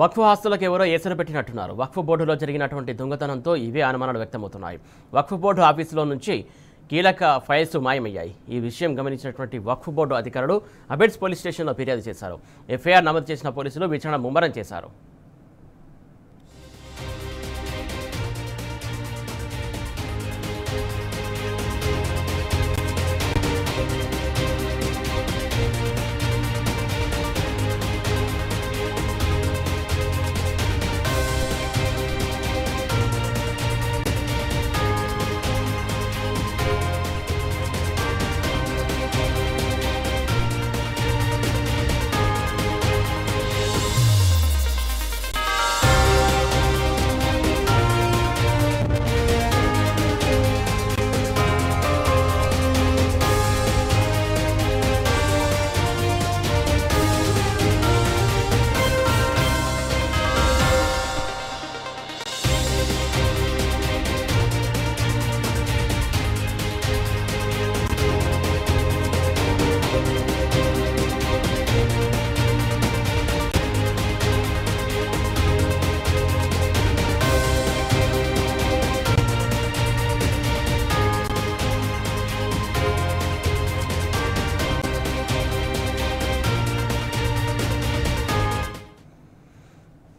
వక్ఫ్ ఆస్తులకు ఎవరో ఏసరు పెట్టినట్టున్నారు. వక్ఫ్ బోర్డులో జరిగినటువంటి దొంగతనంతో ఇవే అనుమానాలు వ్యక్తమవుతున్నాయి. వక్ఫ్ బోర్డు ఆఫీసులో నుంచి కీలక ఫైల్స్ మాయమయ్యాయి. ఈ విషయం గమనించినటువంటి వక్ఫ్ బోర్డు అధికారులు అబెడ్స్ పోలీస్ స్టేషన్లో ఫిర్యాదు చేశారు. ఎఫ్ఐఆర్ నమోదు చేసిన పోలీసులు విచారణ ముమ్మరం చేశారు.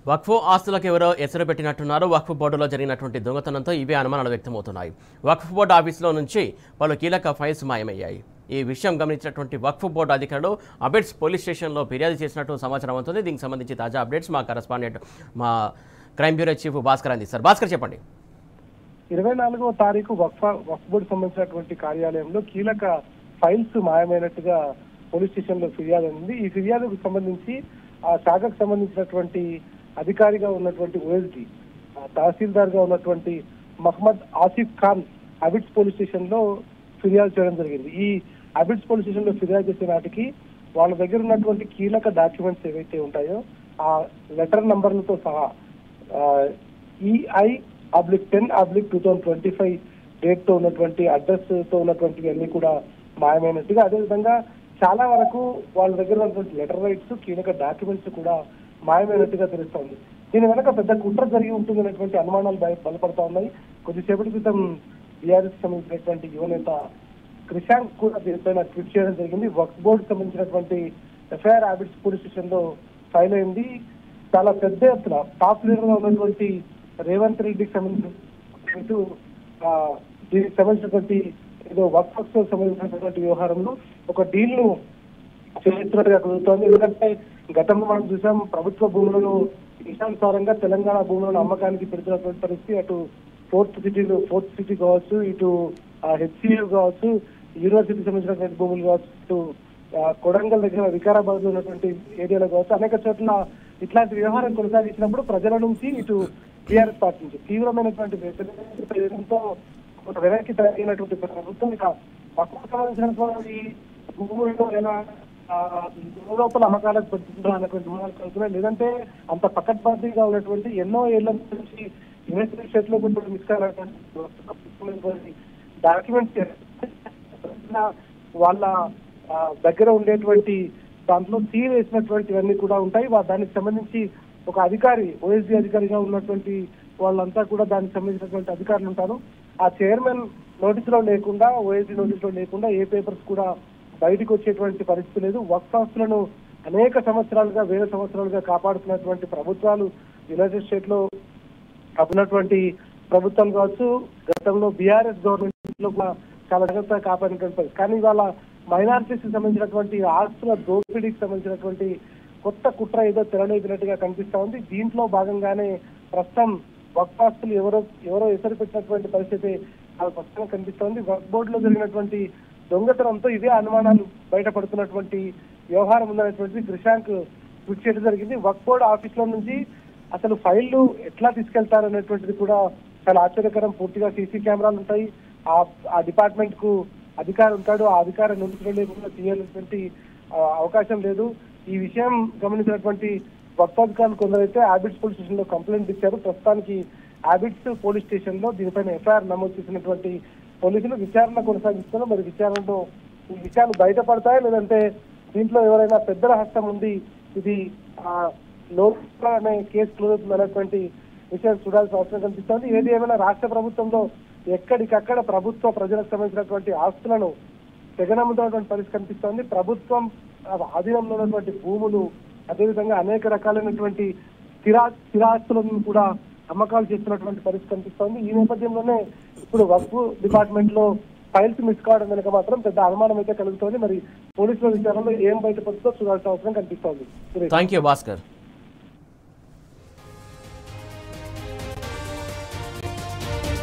వక్ఫ్ ఆస్తులకు ఎవరో ఎసరు పెట్టినట్టున్నారు. వక్ఫ్ బోర్డులో జరిగినటువంటి దొంగతనంతో ఇవే అనుమానాలు వ్యక్తమవుతున్నాయి. వక్ఫ్ బోర్డు ఆఫీసులో నుంచి పలు కీలక ఫైల్స్ మాయమయ్యాయి. ఈ విషయం గమనించినటువంటి వక్ఫ్ బోర్డు అధికారులు అబెడ్స్ పోలీస్ స్టేషన్లో ఫిర్యాదు చేసినట్టు సమాచారం అవుతుంది. దీనికి సంబంధించి తాజా అప్డేట్స్ మా కరెస్పాండెంట్ మా క్రైమ్ బ్యూరో చీఫ్ భాస్కర్ అందిస్తారు. భాస్కర్, చెప్పండి. 24వ తారీఖు వక్ఫ్ బోర్డు సంబంధించినటువంటి కార్యాలయంలో కీలక ఫైల్స్ మాయమైనట్టుగా పోలీస్ స్టేషన్ లో ఫిర్యాదు ఉంది. ఈ ఫిర్యాదుకు సంబంధించి ఆ శాఖకు సంబంధించినటువంటి అధికారిగా ఉన్నటువంటి ఓఎస్డి తహసీల్దార్ గా ఉన్నటువంటి మహమ్మద్ ఆసిఫ్ ఖాన్ అబిడ్స్ పోలీస్ స్టేషన్ లో ఫిర్యాదు చేయడం జరిగింది. ఈ అబిడ్స్ పోలీస్ స్టేషన్ లో ఫిర్యాదు చేసే నాటికి వాళ్ళ దగ్గర ఉన్నటువంటి కీలక డాక్యుమెంట్స్ ఏవైతే ఉంటాయో ఆ లెటర్ నంబర్లతో సహా EI/10/2025 డేట్ తో ఉన్నటువంటి అడ్రస్ తో ఉన్నటువంటి అన్ని కూడా మాయమైనట్టుగా, అదేవిధంగా చాలా వరకు వాళ్ళ దగ్గర ఉన్నటువంటి లెటర్ రైట్స్ కీలక డాక్యుమెంట్స్ కూడా మాయమైనట్టుగా తెలుస్తోంది. దీని వెనక పెద్ద కుట్ర జరిగి ఉంటుంది అనేటువంటి అనుమానాలు బలపడతా ఉన్నాయి. కొద్దిసేపటి క్రితం బీఆర్ఎస్ సంబంధించినటువంటి యువనేత క్రిషాంక్ కూడా దీనిపైన ట్వీట్ చేయడం జరిగింది. వక్ఫ్ బోర్డు సంబంధించినటువంటి ఎఫ్ఐఆర్ అబిడ్స్ పోలీస్ స్టేషన్ లో ఫైల్ అయింది. చాలా పెద్ద ఎత్తున టాప్ లీడర్ గా ఉన్నటువంటి రేవంత్ రెడ్డికి సంబంధించిన దీనికి సంబంధించినటువంటి ఏదో వక్ఫ్ సంబంధించినటువంటి వ్యవహారంలో ఒక డీల్ ను చేస్తున్నట్టుగా కుదురుతోంది. ఎందుకంటే గతంలో మనం చూసాం, ప్రభుత్వ భూములను ఇష్టానుసారంగా తెలంగాణ భూములను అమ్మకానికి పెడుతున్నటువంటి పరిస్థితి. అటు ఫోర్త్ సిటీ కావచ్చు, ఇటు హెచ్సియు కావచ్చు, యూనివర్సిటీకి సంబంధించినటువంటి భూములు కావచ్చు, ఇటు కొడంగల్ దగ్గర వికారాబాద్ లో ఉన్నటువంటి ఏరియాలో కావచ్చు, అనేక చోట్ల ఇట్లాంటి వ్యవహారం కొనసాగించినప్పుడు ప్రజల నుంచి ఇటు టీఆర్ఎస్ పార్టీ నుంచి తీవ్రమైనటువంటి వ్యతిరేకంతో వెనక్కి తగ్గినటువంటి ప్రభుత్వం ఇక పక్కకు సంబంధించినటువంటి భూములను ఎలా లోపల అమ్మకాలకు పెడుతుంటారు అన్నటువంటి వివరాలు కలుగుతున్నాయి. లేదంటే అంత పక్కడ్బందీగా ఉన్నటువంటి ఎన్నో ఏళ్ల నుంచి యునైటెడ్ స్టేట్స్ లో కూడా మిస్ కానటువంటి డాక్యుమెంట్స్ వాళ్ళ దగ్గర ఉండేటువంటి దాంట్లో సీల్ వేసినటువంటివన్నీ కూడా ఉంటాయి. దానికి సంబంధించి ఒక అధికారి, ఓఎస్డీ అధికారిగా ఉన్నటువంటి వాళ్ళంతా కూడా దానికి సంబంధించినటువంటి అధికారులు ఉంటారు. ఆ చైర్మన్ నోటీస్ లో లేకుండా, ఓఎస్డీ నోటీస్ లో లేకుండా ఏ పేపర్స్ కూడా బయటకు వచ్చేటువంటి పరిస్థితి లేదు. వక్ఫ్ ఆస్తులను అనేక సంవత్సరాలుగా, వేల సంవత్సరాలుగా కాపాడుతున్నటువంటి ప్రభుత్వాలు యునైటెడ్ స్టేట్ లో ఉన్నటువంటి ప్రభుత్వాలు కావచ్చు, గతంలో బీఆర్ఎస్ గవర్నమెంట్ లో కూడా చాలా జాగ్రత్తగా కాపాడినటువంటి పరిస్థితి. కానీ ఇవాళ మైనారిటీస్ కి సంబంధించినటువంటి ఆస్తుల దోపిడీకి సంబంధించినటువంటి కొత్త కుట్ర ఏదో తెరలేపినట్టుగా కనిపిస్తా ఉంది. దీంట్లో భాగంగానే ప్రస్తుతం వక్ఫ్ ఆస్తులు ఎవరో ఎసరు పెట్టినటువంటి పరిస్థితి చాలా స్పష్టంగా కనిపిస్తోంది. వక్ఫ్ బోర్డులో జరిగినటువంటి దొంగతనంతో ఇదే అనుమానాలు బయటపడుతున్నటువంటి వ్యవహారం ఉందనేటువంటి క్రిషాంక్ ట్వీట్ చేయడం జరిగింది. వక్ఫ్ బోర్డు ఆఫీస్ లో నుంచి అసలు ఫైళ్లు ఎట్లా తీసుకెళ్తారు అనేటువంటిది కూడా చాలా ఆశ్చర్యకరం. పూర్తిగా సీసీ కెమెరాలు ఉంటాయి. ఆ డిపార్ట్మెంట్ కు అధికారి ఉంటాడు. ఆ అధికారం నోటీసులో లేకుండా తీయాల్సినటువంటి అవకాశం లేదు. ఈ విషయం గమనించినటువంటి వక్ఫ్ అధికారులు కొందరైతే అబిడ్స్ పోలీస్ స్టేషన్ లో కంప్లైంట్ ఇచ్చారు. ప్రస్తుతానికి అబిడ్స్ పోలీస్ స్టేషన్ లో దీనిపైన ఎఫ్ఐఆర్ నమోదు చేసినటువంటి పోలీసులు విచారణ కొనసాగిస్తున్నారు. మరి విచారణలో ఈ విషయాలు బయటపడతాయా, లేదంటే దీంట్లో ఎవరైనా పెద్దల హస్తం ఉంది, ఇది లోనే కేసు క్లోజ్ అవుతుందనేటువంటి విషయాలు చూడాల్సిన అవసరం కనిపిస్తోంది. ఏది ఏమైనా రాష్ట్ర ప్రభుత్వంలో ఎక్కడికక్కడ ప్రభుత్వ ప్రజలకు సంబంధించినటువంటి ఆస్తులను తెగనమ్ముతున్నటువంటి పరిస్థితి కనిపిస్తోంది. ప్రభుత్వం ఆధీనంలో ఉన్నటువంటి భూములు, అదేవిధంగా అనేక రకాలైనటువంటి స్థిరాస్తులను కూడా అమ్మకాలు చేస్తున్నటువంటి పరిస్థితి కనిపిస్తోంది. ఈ నేపథ్యంలోనే ఇప్పుడు వక్ఫ్ డిపార్ట్మెంట్ లో ఫైల్స్ మిస్ కావడం వెనుక మాత్రం పెద్ద అనుమానం అయితే కలుగుతోంది. మరి పోలీసుల విచారణలో ఏం బయటపడుతుందో చూడాల్సిన అవసరం కనిపిస్తోంది. Thank you Bhaskar.